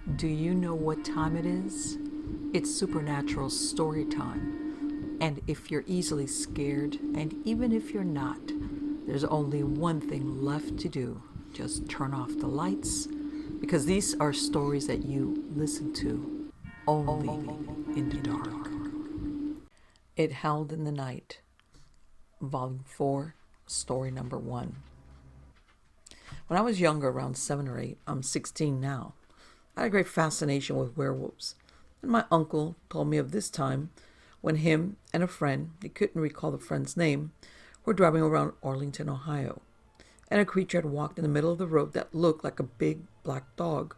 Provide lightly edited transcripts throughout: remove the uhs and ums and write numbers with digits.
Do you know what time it is? It's supernatural story time. And if you're easily scared, and even if you're not, there's only one thing left to do. Just turn off the lights, because these are stories that you listen to only in the dark. It Howled in the Night, Volume 4, Story Number 1. When I was younger, around 7 or 8, I'm 16 now, I had a great fascination with werewolves, and my uncle told me of this time when him and a friend, he couldn't recall the friend's name, were driving around Arlington, Ohio, and a creature had walked in the middle of the road that looked like a big black dog,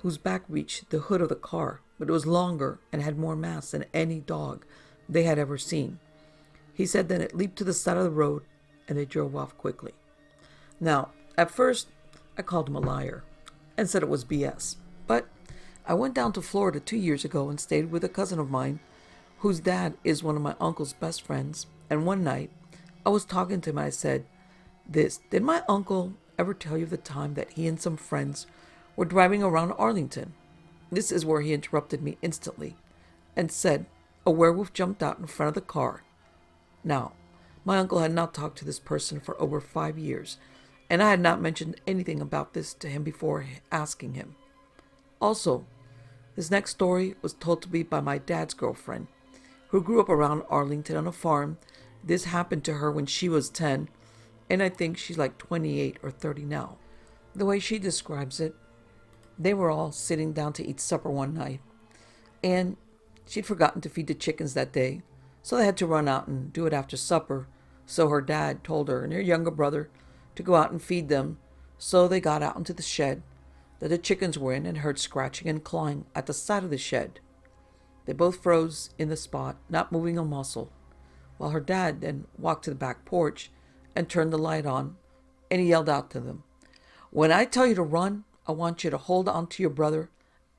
whose back reached the hood of the car, but it was longer and had more mass than any dog they had ever seen. He said then it leaped to the side of the road, and they drove off quickly. Now, at first, I called him a liar and said it was BS. But I went down to Florida 2 years ago and stayed with a cousin of mine whose dad is one of my uncle's best friends. And one night, I was talking to him and I said, did my uncle ever tell you the time that he and some friends were driving around Arlington? This is where he interrupted me instantly and said, a werewolf jumped out in front of the car. Now, my uncle had not talked to this person for over 5 years, and I had not mentioned anything about this to him before asking him. Also, this next story was told to me by my dad's girlfriend, who grew up around Arlington on a farm. This happened to her when she was 10, and I think she's like 28 or 30 now. The way she describes it, they were all sitting down to eat supper one night, and she'd forgotten to feed the chickens that day, so they had to run out and do it after supper. So her dad told her and her younger brother to go out and feed them. So they got out into the shed that the chickens were in and heard scratching and clawing at the side of the shed. They both froze in the spot, not moving a muscle, while her dad then walked to the back porch and turned the light on, and he yelled out to them, when I tell you to run, I want you to hold on to your brother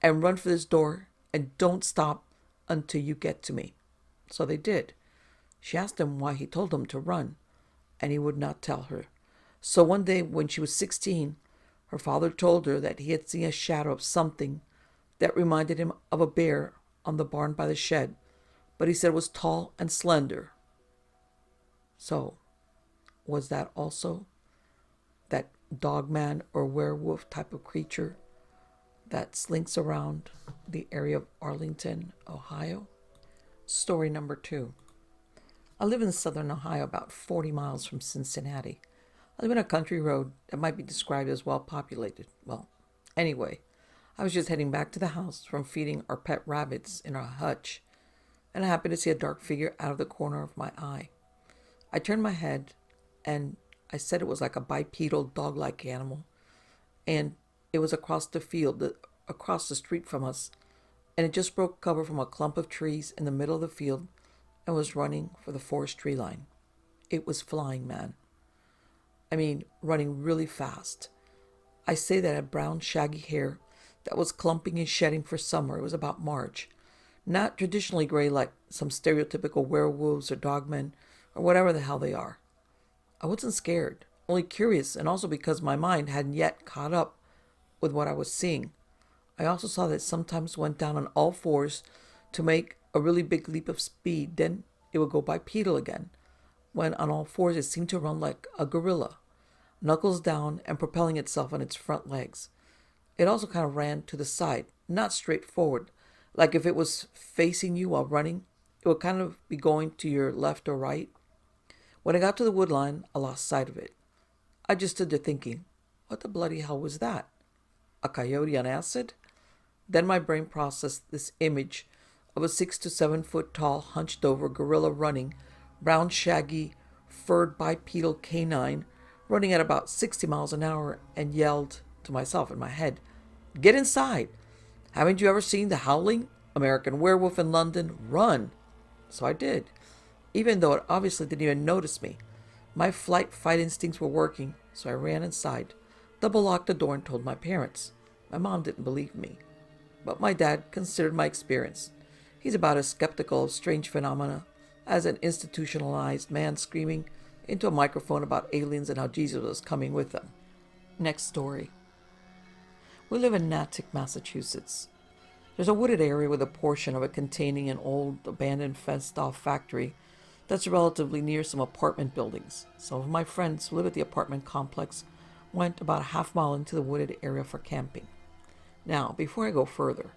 and run for this door, and don't stop until you get to me. So they did. She asked him why he told them to run, and he would not tell her. So one day when she was 16, her father told her that he had seen a shadow of something that reminded him of a bear on the barn by the shed, but he said it was tall and slender. So, was that also that dogman or werewolf type of creature that slinks around the area of Arlington, Ohio? Story number 2. I live in southern Ohio, about 40 miles from Cincinnati. I live in a country road that might be described as well populated. Well, anyway, I was just heading back to the house from feeding our pet rabbits in our hutch, and I happened to see a dark figure out of the corner of my eye. I turned my head, and I said it was like a bipedal dog-like animal, and it was across the field, across the street from us, and it just broke cover from a clump of trees in the middle of the field and was running for the forest tree line. It was flying, man. I mean, running really fast. I say that it had brown, shaggy hair that was clumping and shedding for summer. It was about March. Not traditionally gray like some stereotypical werewolves or dogmen or whatever the hell they are. I wasn't scared, only curious, and also because my mind hadn't yet caught up with what I was seeing. I also saw that it sometimes went down on all fours to make a really big leap of speed. Then it would go bipedal again. When on all fours, it seemed to run like a gorilla, knuckles down and propelling itself on its front legs. It also kind of ran to the side, not straight forward. Like if it was facing you while running, it would kind of be going to your left or right. When I got to the wood line, I lost sight of it. I just stood there thinking, what the bloody hell was that? A coyote on acid? Then my brain processed this image of a 6 to 7 foot tall, hunched over gorilla running, brown shaggy, furred bipedal canine, running at about 60 miles an hour, and yelled to myself in my head, get inside! Haven't you ever seen The Howling? American Werewolf in London? Run! So I did, even though it obviously didn't even notice me. My fight instincts were working, so I ran inside, double-locked the door, and told my parents. My mom didn't believe me, but my dad considered my experience. He's about as skeptical of strange phenomena as an institutionalized man screaming into a microphone about aliens and how Jesus was coming with them. Next story. We live in Natick, Massachusetts. There's a wooded area with a portion of it containing an old abandoned fenced-off factory that's relatively near some apartment buildings. Some of my friends who live at the apartment complex went about a half mile into the wooded area for camping. Now, before I go further,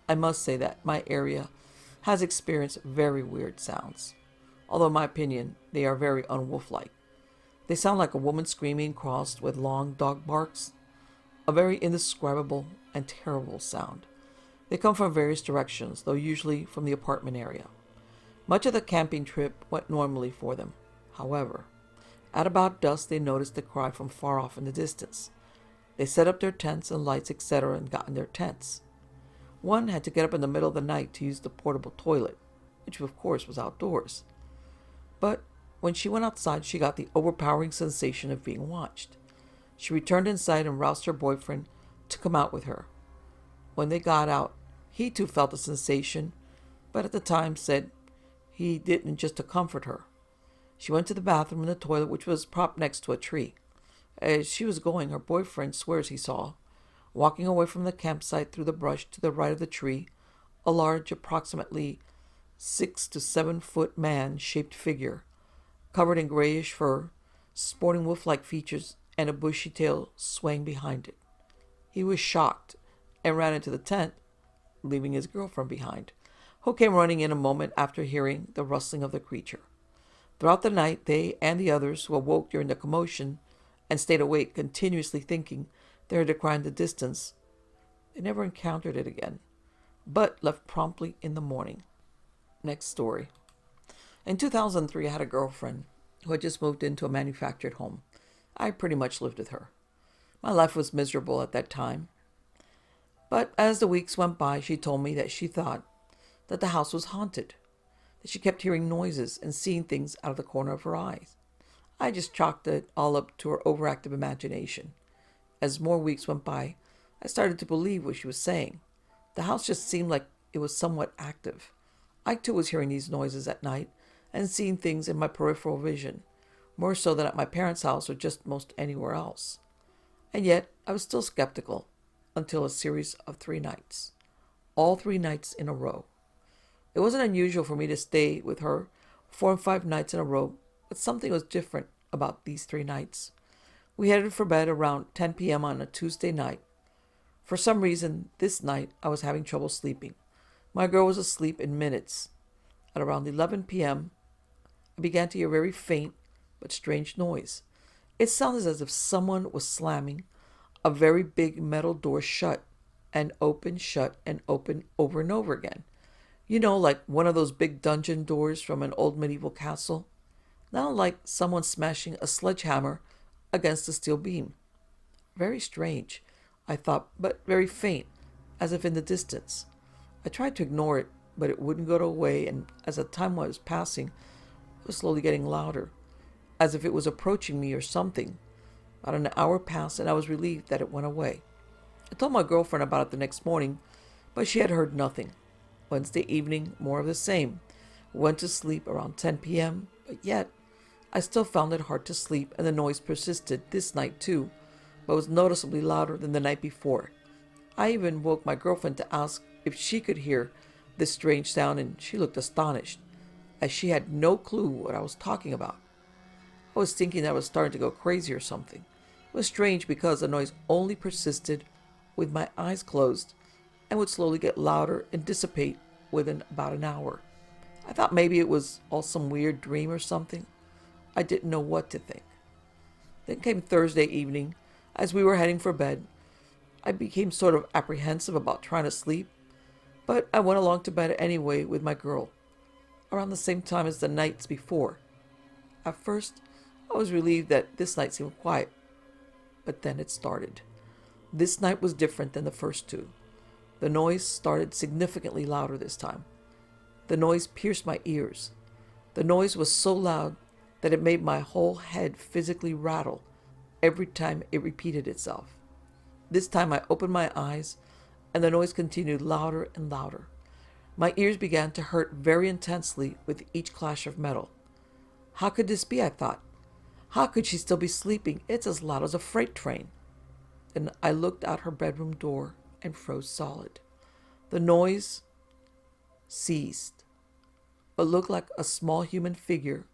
I must say that my area has experienced very weird sounds. Although in my opinion, they are very unwolf-like. They sound like a woman screaming crossed with long dog barks. A very indescribable and terrible sound. They come from various directions, though usually from the apartment area. Much of the camping trip went normally for them. However, at about dusk they noticed the cry from far off in the distance. They set up their tents and lights, etc., and got in their tents. One had to get up in the middle of the night to use the portable toilet, which of course was outdoors. But when she went outside, she got the overpowering sensation of being watched. She returned inside and roused her boyfriend to come out with her. When they got out, he too felt the sensation, but at the time said he didn't, just to comfort her. She went to the bathroom in the toilet, which was propped next to a tree. As she was going, her boyfriend swears he saw, walking away from the campsite through the brush to the right of the tree, a large, approximately 6 to 7 foot man-shaped figure, covered in grayish fur, sporting wolf-like features, and a bushy tail swaying behind it. He was shocked and ran into the tent, leaving his girlfriend behind, who came running in a moment after hearing the rustling of the creature. Throughout the night, they and the others who awoke during the commotion and stayed awake continuously thinking they heard the cry in the distance. They never encountered it again, but left promptly in the morning. Next story. In 2003, I had a girlfriend who had just moved into a manufactured home. I pretty much lived with her. My life was miserable at that time. But as the weeks went by, she told me that she thought that the house was haunted, that she kept hearing noises and seeing things out of the corner of her eyes. I just chalked it all up to her overactive imagination. As more weeks went by, I started to believe what she was saying. The house just seemed like it was somewhat active. I too was hearing these noises at night and seeing things in my peripheral vision, more so than at my parents' house or just most anywhere else. And yet, I was still skeptical until a series of 3 nights. All 3 nights in a row. It wasn't unusual for me to stay with her 4 and 5 nights in a row, but something was different about these 3 nights. We headed for bed around 10 p.m. on a Tuesday night. For some reason, this night, I was having trouble sleeping. My girl was asleep in minutes. At around 11 p.m., I began to hear a very faint but strange noise. It sounded as if someone was slamming a very big metal door shut and open over and over again. You know, like one of those big dungeon doors from an old medieval castle. Not like someone smashing a sledgehammer against a steel beam. Very strange, I thought, but very faint, as if in the distance. I tried to ignore it, but it wouldn't go away, and as the time was passing, it was slowly getting louder, as if it was approaching me or something. About an hour passed, and I was relieved that it went away. I told my girlfriend about it the next morning, but she had heard nothing. Wednesday evening, more of the same. Went to sleep around 10 p.m., but yet I still found it hard to sleep, and the noise persisted this night too, but was noticeably louder than the night before. I even woke my girlfriend to ask if she could hear this strange sound, and she looked astonished, as she had no clue what I was talking about. I was thinking that I was starting to go crazy or something. It was strange because the noise only persisted with my eyes closed and would slowly get louder and dissipate within about an hour. I thought maybe it was all some weird dream or something. I didn't know what to think. Then came Thursday evening. As we were heading for bed, I became sort of apprehensive about trying to sleep, but I went along to bed anyway with my girl, around the same time as the nights before. At first, I was relieved that this night seemed quiet, but then it started. This night was different than the first 2. The noise started significantly louder this time. The noise pierced my ears. The noise was so loud that it made my whole head physically rattle every time it repeated itself. This time I opened my eyes, and the noise continued louder and louder. My ears began to hurt very intensely with each clash of metal. How could this be, I thought? How could she still be sleeping? It's as loud as a freight train. Then I looked out her bedroom door and froze solid. The noise ceased, but looked like a small human figure.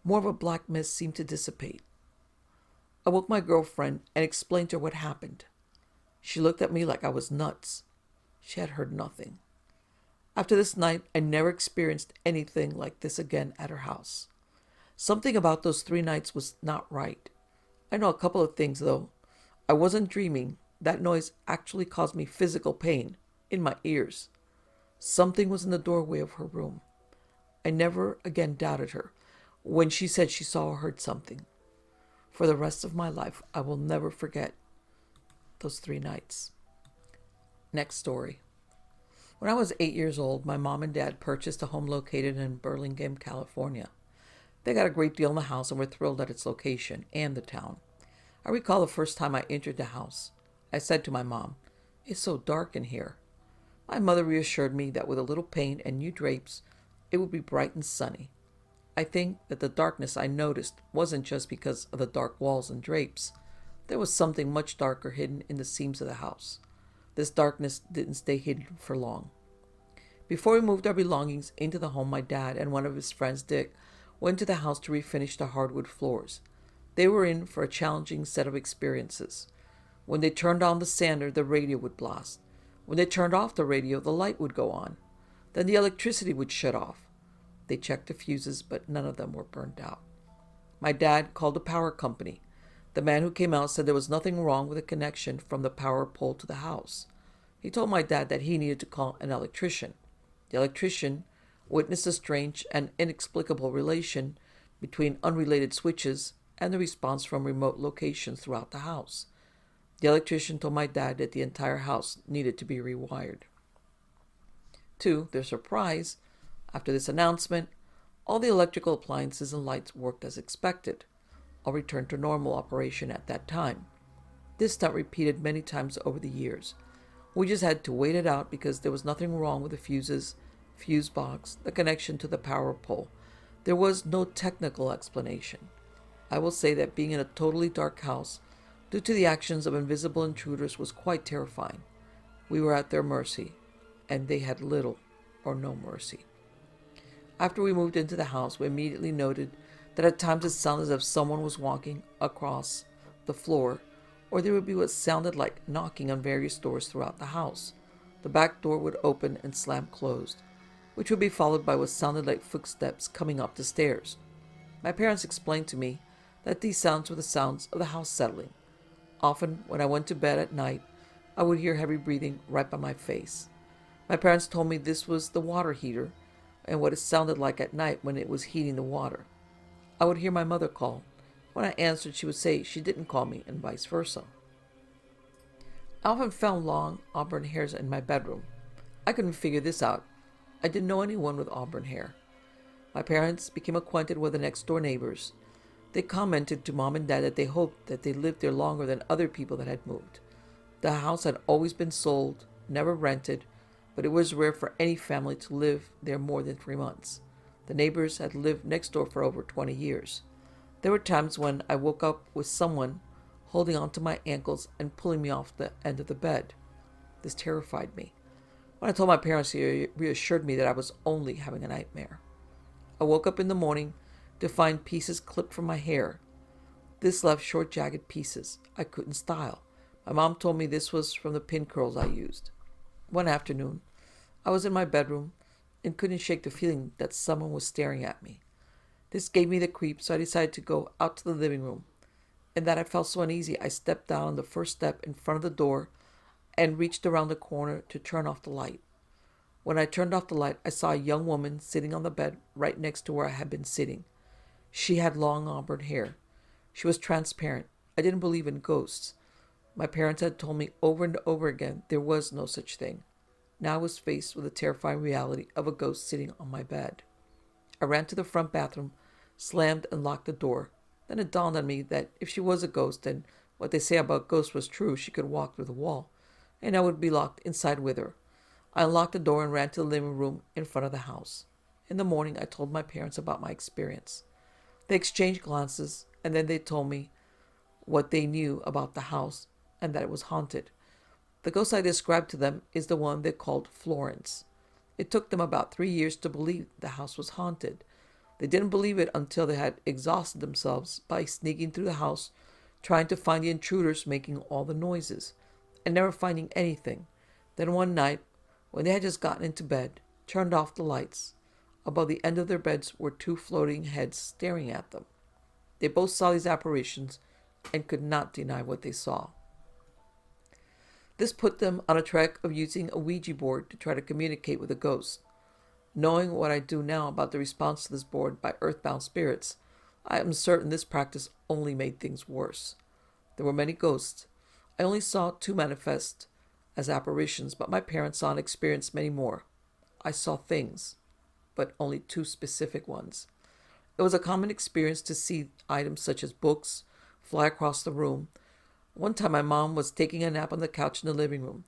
More of a black mist seemed to dissipate. I woke my girlfriend and explained to her what happened. She looked at me like I was nuts. She had heard nothing. After this night, I never experienced anything like this again at her house. Something about those 3 nights was not right. I know a couple of things, though. I wasn't dreaming. That noise actually caused me physical pain in my ears. Something was in the doorway of her room. I never again doubted her when she said she saw or heard something. For the rest of my life, I will never forget those 3 nights. Next story. When I was 8 years old, my mom and dad purchased a home located in Burlingame, California. They got a great deal on the house and were thrilled at its location and the town. I recall the first time I entered the house. I said to my mom, "It's so dark in here." My mother reassured me that with a little paint and new drapes, it would be bright and sunny. I think that the darkness I noticed wasn't just because of the dark walls and drapes. There was something much darker hidden in the seams of the house. This darkness didn't stay hidden for long. Before we moved our belongings into the home, my dad and one of his friends, Dick, went to the house to refinish the hardwood floors. They were in for a challenging set of experiences. When they turned on the sander, the radio would blast. When they turned off the radio, the light would go on. Then the electricity would shut off. They checked the fuses, but none of them were burned out. My dad called the power company. The man who came out said there was nothing wrong with the connection from the power pole to the house. He told my dad that he needed to call an electrician. The electrician witnessed a strange and inexplicable relation between unrelated switches and the response from remote locations throughout the house. The electrician told my dad that the entire house needed to be rewired. To their surprise, after this announcement, all the electrical appliances and lights worked as expected. All returned to normal operation at that time. This stunt repeated many times over the years. We just had to wait it out because there was nothing wrong with the fuses, fuse box, the connection to the power pole. There was no technical explanation. I will say that being in a totally dark house, due to the actions of invisible intruders, was quite terrifying. We were at their mercy, and they had little or no mercy. After we moved into the house, we immediately noted that at times it sounded as if someone was walking across the floor, or there would be what sounded like knocking on various doors throughout the house. The back door would open and slam closed, which would be followed by what sounded like footsteps coming up the stairs. My parents explained to me that these sounds were the sounds of the house settling. Often, when I went to bed at night, I would hear heavy breathing right by my face. My parents told me this was the water heater and what it sounded like at night when it was heating the water. I would hear my mother call. When I answered, she would say she didn't call me, and vice versa. I often found long auburn hairs in my bedroom. I couldn't figure this out. I didn't know anyone with auburn hair. My parents became acquainted with the next-door neighbors. They commented to Mom and Dad that they hoped that they lived there longer than other people that had moved. The house had always been sold, never rented, but it was rare for any family to live there more than 3 months. The neighbors had lived next door for over 20 years. There were times when I woke up with someone holding onto my ankles and pulling me off the end of the bed. This terrified me. When I told my parents, they reassured me that I was only having a nightmare. I woke up in the morning to find pieces clipped from my hair. This left short, jagged pieces I couldn't style. My mom told me this was from the pin curls I used. One afternoon, I was in my bedroom and couldn't shake the feeling that someone was staring at me. This gave me the creeps, so I decided to go out to the living room. And that I felt so uneasy, I stepped down on the first step in front of the door and reached around the corner to turn off the light. When I turned off the light, I saw a young woman sitting on the bed right next to where I had been sitting. She had long auburn hair. She was transparent. I didn't believe in ghosts. My parents had told me over and over again there was no such thing. Now I was faced with the terrifying reality of a ghost sitting on my bed. I ran to the front bathroom, slammed and locked the door. Then it dawned on me that if she was a ghost and what they say about ghosts was true, she could walk through the wall, and I would be locked inside with her. I unlocked the door and ran to the living room in front of the house. In the morning, I told my parents about my experience. They exchanged glances, and then they told me what they knew about the house and that it was haunted. The ghost I described to them is the one they called Florence. It took them about 3 years to believe the house was haunted. They didn't believe it until they had exhausted themselves by sneaking through the house, trying to find the intruders making all the noises, and never finding anything. Then one night, when they had just gotten into bed, turned off the lights, above the end of their beds were 2 floating heads staring at them. They both saw these apparitions and could not deny what they saw. This put them on a track of using a Ouija board to try to communicate with a ghost. Knowing what I do now about the response to this board by earthbound spirits, I am certain this practice only made things worse. There were many ghosts. I only saw 2 manifest as apparitions, but my parents saw and experienced many more. I saw things, but only 2 specific ones. It was a common experience to see items such as books fly across the room. One time my mom was taking a nap on the couch in the living room.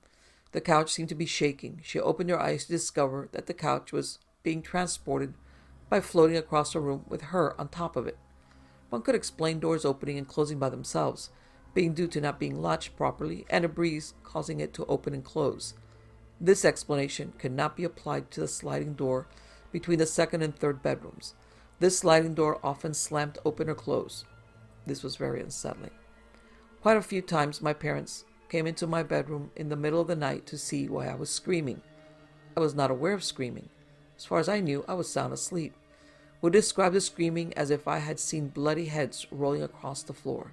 The couch seemed to be shaking. She opened her eyes to discover that the couch was being transported by floating across the room with her on top of it. One could explain doors opening and closing by themselves, being due to not being latched properly and a breeze causing it to open and close. This explanation could not be applied to the sliding door between the 2nd and 3rd bedrooms. This sliding door often slammed open or closed. This was very unsettling. Quite a few times my parents came into my bedroom in the middle of the night to see why I was screaming. I was not aware of screaming. As far as I knew, I was sound asleep. Would describe the screaming as if I had seen bloody heads rolling across the floor.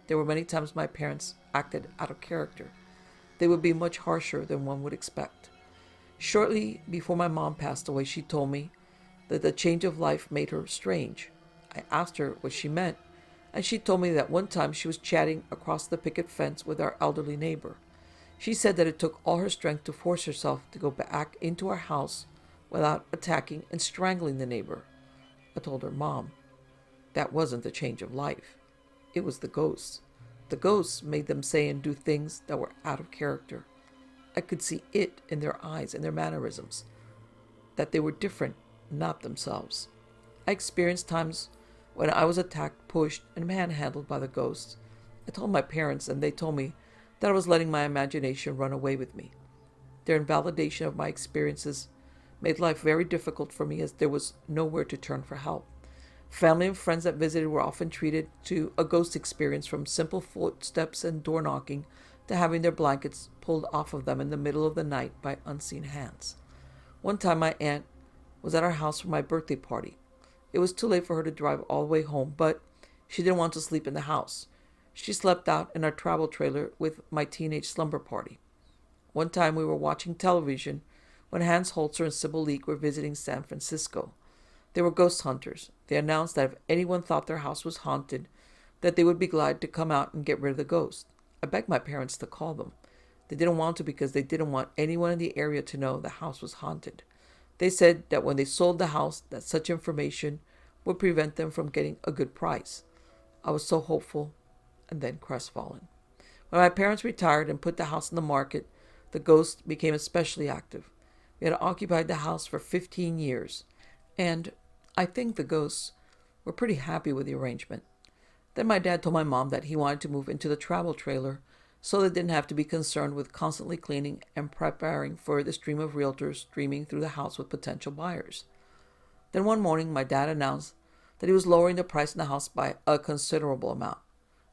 There were many times my parents acted out of character. They would be much harsher than one would expect. Shortly before my mom passed away, she told me that the change of life made her strange. I asked her what she meant, and she told me that one time she was chatting across the picket fence with our elderly neighbor. She said that it took all her strength to force herself to go back into our house without attacking and strangling the neighbor. I told her, Mom, that wasn't the change of life. It was the ghosts. The ghosts made them say and do things that were out of character. I could see it in their eyes and their mannerisms, that they were different, not themselves. I experienced times when I was attacked, pushed, and manhandled by the ghosts. I told my parents, and they told me that I was letting my imagination run away with me. Their invalidation of my experiences made life very difficult for me, as there was nowhere to turn for help. Family and friends that visited were often treated to a ghost experience, from simple footsteps and door knocking to having their blankets pulled off of them in the middle of the night by unseen hands. One time my aunt was at our house for my birthday party. It was too late for her to drive all the way home, but she didn't want to sleep in the house. She slept out in our travel trailer with my teenage slumber party. One time we were watching television when Hans Holzer and Sybil Leek were visiting San Francisco. They were ghost hunters. They announced that if anyone thought their house was haunted, that they would be glad to come out and get rid of the ghost. I begged my parents to call them. They didn't want to because they didn't want anyone in the area to know the house was haunted. They said that when they sold the house, that such information would prevent them from getting a good price. I was so hopeful and then crestfallen. When my parents retired and put the house on the market, the ghost became especially active. We had occupied the house for 15 years, and I think the ghosts were pretty happy with the arrangement. Then my dad told my mom that he wanted to move into the travel trailer so they didn't have to be concerned with constantly cleaning and preparing for the stream of realtors streaming through the house with potential buyers. Then one morning, my dad announced that he was lowering the price in the house by a considerable amount.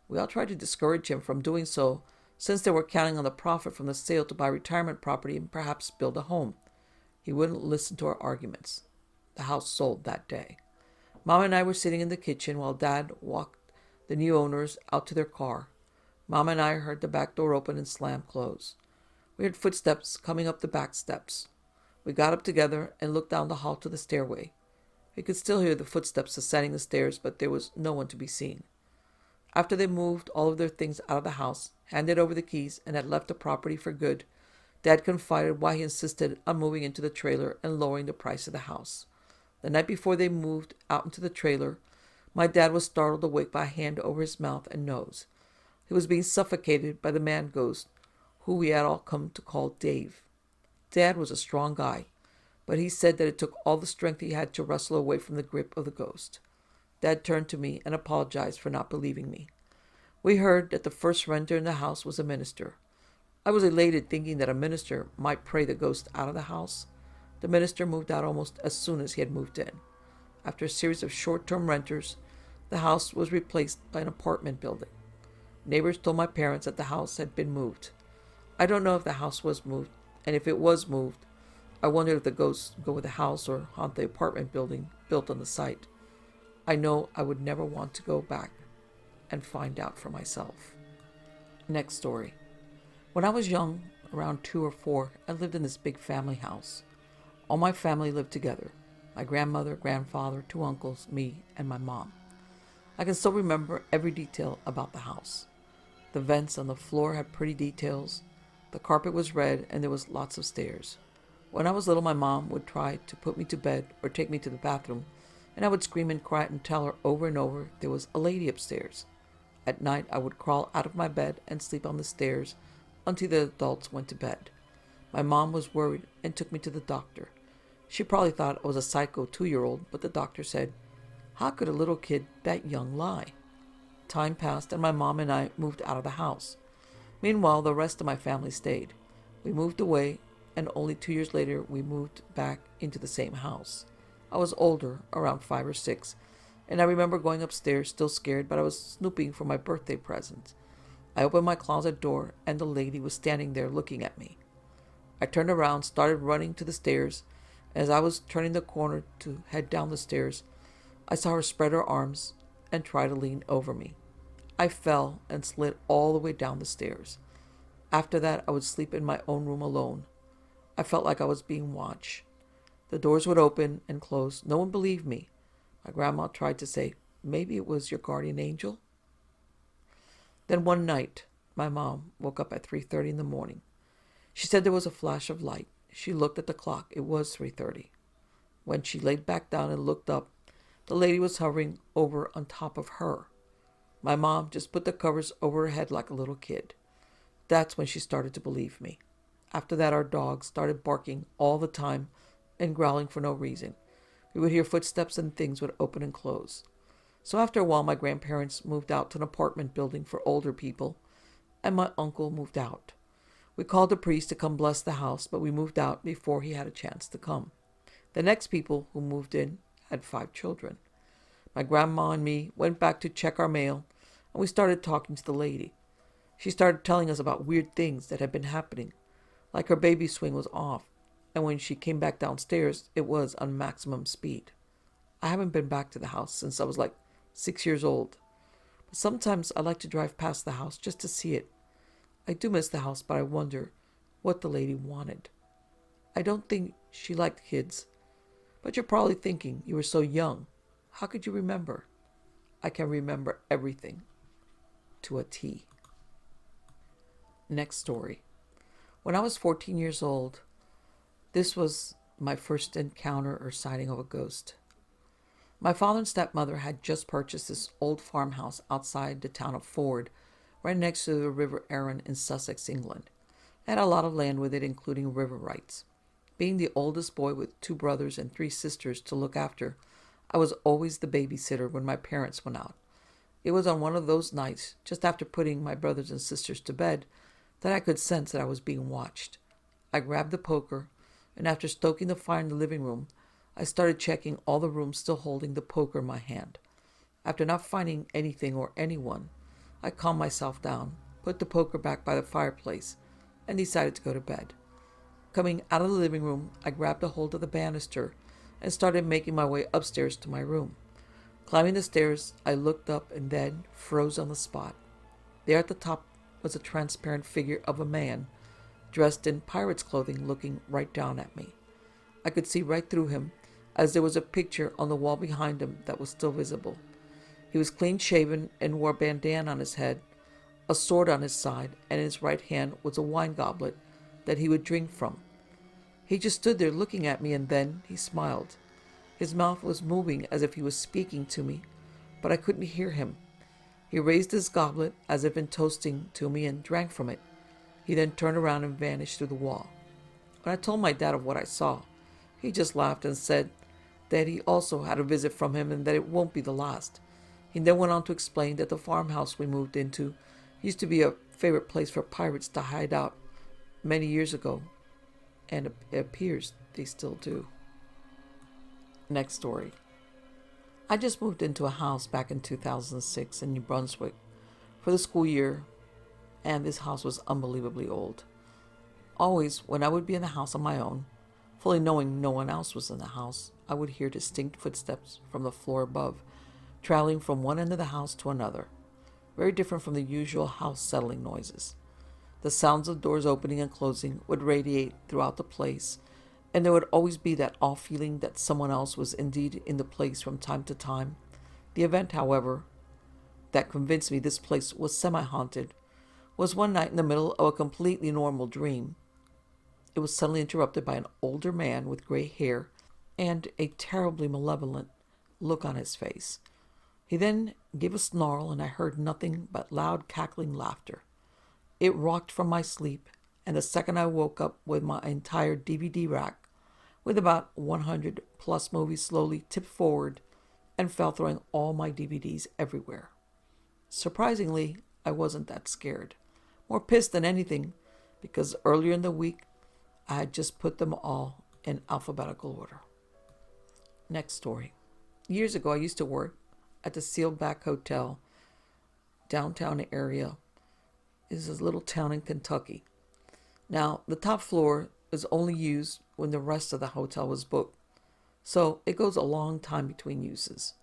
We all tried to discourage him from doing so, since they were counting on the profit from the sale to buy retirement property and perhaps build a home. He wouldn't listen to our arguments. The house sold that day. Mom and I were sitting in the kitchen while Dad walked the new owners out to their car. Mom and I heard the back door open and slam close. We heard footsteps coming up the back steps. We got up together and looked down the hall to the stairway. We could still hear the footsteps ascending the stairs, but there was no one to be seen. After they moved all of their things out of the house, handed over the keys, and had left the property for good, Dad confided why he insisted on moving into the trailer and lowering the price of the house. The night before they moved out into the trailer, my dad was startled awake by a hand over his mouth and nose. He was being suffocated by the man ghost, who we had all come to call Dave. Dad was a strong guy, but he said that it took all the strength he had to wrestle away from the grip of the ghost. Dad turned to me and apologized for not believing me. We heard that the first renter in the house was a minister. I was elated thinking that a minister might pray the ghost out of the house. The minister moved out almost as soon as he had moved in. After a series of short-term renters, the house was replaced by an apartment building. Neighbors told my parents that the house had been moved. I don't know if the house was moved, and if it was moved, I wondered if the ghosts go with the house or haunt the apartment building built on the site. I know I would never want to go back and find out for myself. Next story. When I was young, around 2 or 4, I lived in this big family house. All my family lived together. My grandmother, grandfather, 2 uncles, me, and my mom. I can still remember every detail about the house. The vents on the floor had pretty details. The carpet was red and there was lots of stairs. When I was little, my mom would try to put me to bed or take me to the bathroom, and I would scream and cry and tell her over and over there was a lady upstairs. At night, I would crawl out of my bed and sleep on the stairs until the adults went to bed. My mom was worried and took me to the doctor. She probably thought I was a psycho 2-year-old, but the doctor said, "How could a little kid that young lie?" Time passed and my mom and I moved out of the house. Meanwhile, the rest of my family stayed. We moved away, and only 2 years later we moved back into the same house. I was older, around 5 or 6, and I remember going upstairs, still scared, but I was snooping for my birthday present. I opened my closet door, and the lady was standing there looking at me. I turned around, started running to the stairs. As I was turning the corner to head down the stairs, I saw her spread her arms and try to lean over me. I fell and slid all the way down the stairs. After that, I would sleep in my own room alone. I felt like I was being watched. The doors would open and close. No one believed me. My grandma tried to say, "Maybe it was your guardian angel." Then one night, my mom woke up at 3:30 in the morning. She said there was a flash of light. She looked at the clock. It was 3:30. When she laid back down and looked up, the lady was hovering over on top of her. My mom just put the covers over her head like a little kid. That's when she started to believe me. After that, our dogs started barking all the time and growling for no reason. We would hear footsteps and things would open and close. So after a while, my grandparents moved out to an apartment building for older people, and my uncle moved out. We called the priest to come bless the house, but we moved out before he had a chance to come. The next people who moved in had 5 children. My grandma and me went back to check our mail, and we started talking to the lady. She started telling us about weird things that had been happening, like her baby swing was off, and when she came back downstairs, it was on maximum speed. I haven't been back to the house since I was like 6 years old, but sometimes I like to drive past the house just to see it. I do miss the house, but I wonder what the lady wanted. I don't think she liked kids, but you're probably thinking, you were so young. How could you remember? I can remember everything to a T. Next story. When I was 14 years old, this was my first encounter or sighting of a ghost. My father and stepmother had just purchased this old farmhouse outside the town of Ford, right next to the River Arun in Sussex, England. It had a lot of land with it, including river rights. Being the oldest boy with 2 brothers and 3 sisters to look after, I was always the babysitter when my parents went out. It was on one of those nights, just after putting my brothers and sisters to bed, that I could sense that I was being watched. I grabbed the poker, and after stoking the fire in the living room, I started checking all the rooms, still holding the poker in my hand. After not finding anything or anyone, I calmed myself down, put the poker back by the fireplace, and decided to go to bed. Coming out of the living room, I grabbed a hold of the banister and started making my way upstairs to my room. Climbing the stairs, I looked up and then froze on the spot. There at the top was a transparent figure of a man, dressed in pirate's clothing, looking right down at me. I could see right through him, as there was a picture on the wall behind him that was still visible. He was clean-shaven and wore a bandana on his head, a sword on his side, and in his right hand was a wine goblet that he would drink from. He just stood there looking at me, and then he smiled. His mouth was moving as if he was speaking to me, but I couldn't hear him. He raised his goblet as if in toasting to me and drank from it. He then turned around and vanished through the wall. When I told my dad of what I saw, he just laughed and said that he also had a visit from him and that it won't be the last. He then went on to explain that the farmhouse we moved into used to be a favorite place for pirates to hide out many years ago, and it appears they still do. Next story. I just moved into a house back in 2006 in New Brunswick for the school year, and this house was unbelievably old. Always, when I would be in the house on my own, fully knowing no one else was in the house, I would hear distinct footsteps from the floor above, traveling from one end of the house to another, very different from the usual house settling noises. The sounds of doors opening and closing would radiate throughout the place, and there would always be that off feeling that someone else was indeed in the place from time to time. The event, however, that convinced me this place was semi-haunted was one night in the middle of a completely normal dream. It was suddenly interrupted by an older man with gray hair and a terribly malevolent look on his face. He then gave a snarl, and I heard nothing but loud cackling laughter. It rocked from my sleep, and the second I woke up with my entire DVD rack with about 100 plus movies slowly tipped forward and fell, throwing all my DVDs everywhere. Surprisingly, I wasn't that scared. More pissed than anything, because earlier in the week I had just put them all in alphabetical order. Next story. Years ago, I used to work at the Sealed Back Hotel, downtown area. Is a little town in Kentucky. Now, the top floor is only used when the rest of the hotel was booked, so it goes a long time between uses.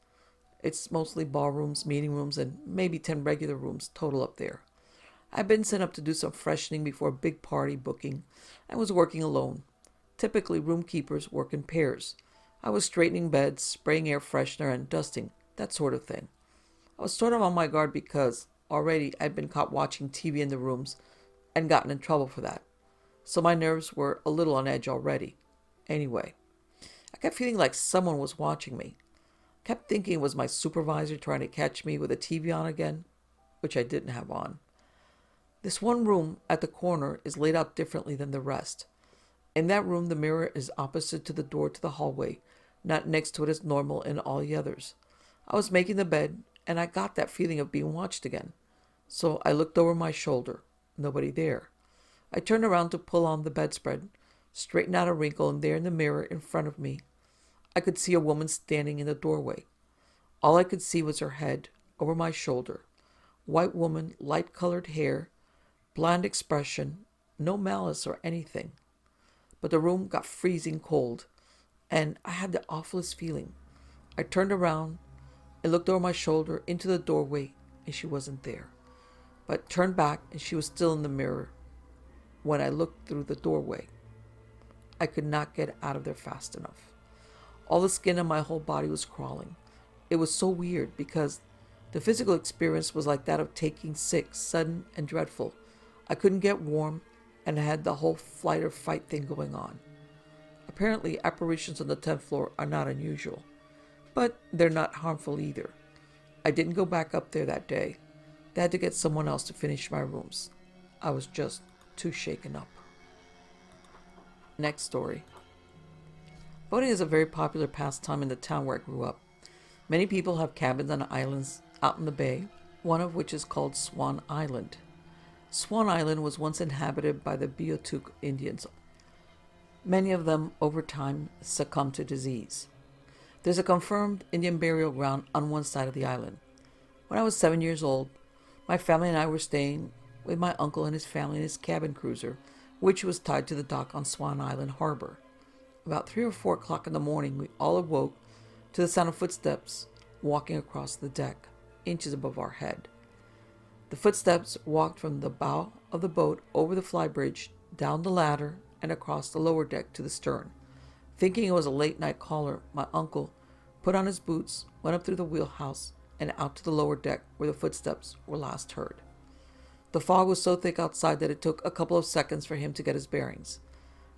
It's mostly ballrooms, meeting rooms, and maybe 10 regular rooms total up there. I'd been sent up to do some freshening before a big party booking and was working alone. Typically, room keepers work in pairs. I was straightening beds, spraying air freshener, and dusting, that sort of thing. I was sort of on my guard because already I'd been caught watching TV in the rooms and gotten in trouble for that. So my nerves were a little on edge already. Anyway, I kept feeling like someone was watching me. Kept thinking it was my supervisor trying to catch me with the TV on again, which I didn't have on. This one room at the corner is laid out differently than the rest. In that room, the mirror is opposite to the door to the hallway, not next to it as normal in all the others. I was making the bed, and I got that feeling of being watched again. So I looked over my shoulder. Nobody there. I turned around to pull on the bedspread, straighten out a wrinkle, and there in the mirror in front of me, I could see a woman standing in the doorway. All I could see was her head over my shoulder. White woman, light-colored hair, bland expression, no malice or anything. But the room got freezing cold, and I had the awfulest feeling. I turned around and looked over my shoulder into the doorway, and she wasn't there. But turned back, and she was still in the mirror. When I looked through the doorway, I could not get out of there fast enough. All the skin on my whole body was crawling. It was so weird because the physical experience was like that of taking sick, sudden and dreadful. I couldn't get warm, and I had the whole flight or fight thing going on. Apparently, apparitions on the 10th floor are not unusual, but they're not harmful either. I didn't go back up there that day. They had to get someone else to finish my rooms. I was just too shaken up. Next story. Boating is a very popular pastime in the town where I grew up. Many people have cabins on islands out in the bay, one of which is called Swan Island. Swan Island was once inhabited by the Beothuk Indians. Many of them, over time, succumbed to disease. There's a confirmed Indian burial ground on one side of the island. When I was 7 years old, my family and I were staying with my uncle and his family in his cabin cruiser, which was tied to the dock on Swan Island Harbor. About 3 or 4 o'clock in the morning, we all awoke to the sound of footsteps walking across the deck, inches above our head. The footsteps walked from the bow of the boat over the flybridge, down the ladder, and across the lower deck to the stern. Thinking it was a late-night caller, my uncle put on his boots, went up through the wheelhouse, and out to the lower deck where the footsteps were last heard. The fog was so thick outside that it took a couple of seconds for him to get his bearings.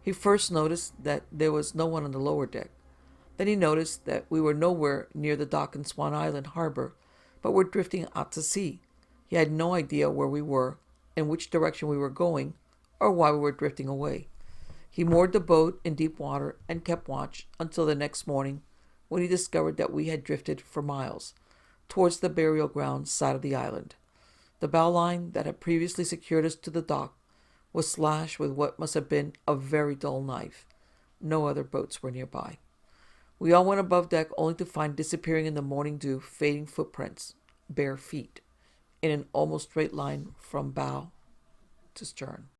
He first noticed that there was no one on the lower deck. Then he noticed that we were nowhere near the dock in Swan Island Harbor, but were drifting out to sea. He had no idea where we were, in which direction we were going, or why we were drifting away. He moored the boat in deep water and kept watch until the next morning, when he discovered that we had drifted for miles. towards the burial ground side of the island. The bow line that had previously secured us to the dock was slashed with what must have been a very dull knife. No other boats were nearby. We all went above deck only to find disappearing in the morning dew fading footprints, bare feet, in an almost straight line from bow to stern.